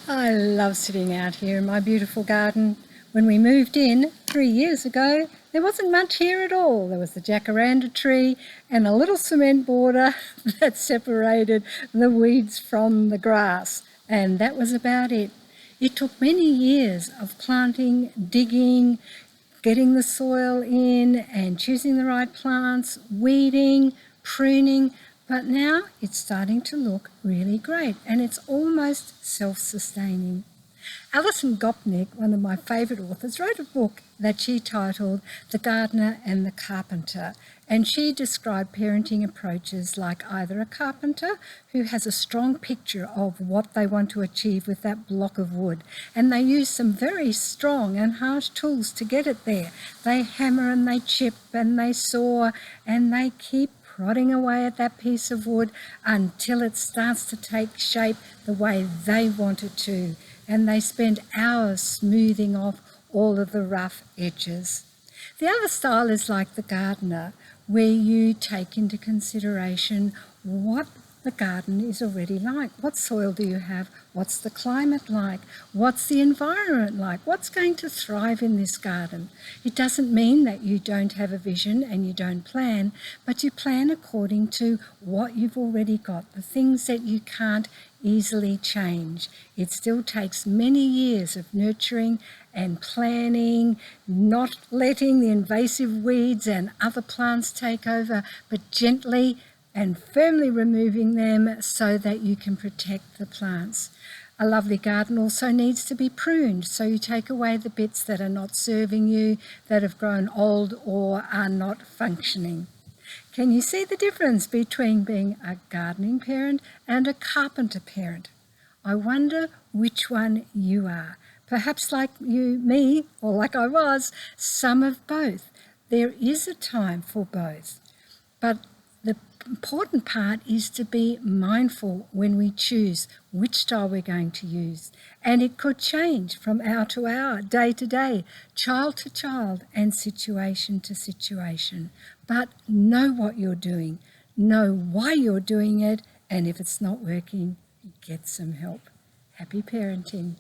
I love sitting out here in my beautiful garden. When we moved in 3 years ago, there wasn't much here at all. There was the jacaranda tree and a little cement border that separated the weeds from the grass, and that was about it. It took many years of planting, digging, getting the soil in and choosing the right plants, weeding, pruning, but now it's starting to look really great and it's almost self-sustaining. Alison Gopnik, one of my favourite authors, wrote a book that she titled The Gardener and the Carpenter, and she described parenting approaches like either a carpenter who has a strong picture of what they want to achieve with that block of wood, and they use some very strong and harsh tools to get it there. They hammer and they chip and they saw and they keep prodding away at that piece of wood until it starts to take shape the way they want it to, and they spend hours smoothing off all of the rough edges. The other style is like the gardener, where you take into consideration what the garden is already like. What soil do you have? What's the climate like? What's the environment like? What's going to thrive in this garden? It doesn't mean that you don't have a vision and you don't plan, but you plan according to what you've already got, the things that you can't easily change. It still takes many years of nurturing and planning, not letting the invasive weeds and other plants take over, but gently and firmly removing them so that you can protect the plants. A lovely garden also needs to be pruned, so you take away the bits that are not serving you, that have grown old or are not functioning. Can you see the difference between being a gardening parent and a carpenter parent? I wonder which one you are. Perhaps like me, or like I was, some of both. There is a time for both, but the important part is to be mindful when we choose which style we're going to use. And it could change from hour to hour, day to day, child to child, and situation to situation. But know what you're doing, know why you're doing it, and if it's not working, get some help. Happy parenting.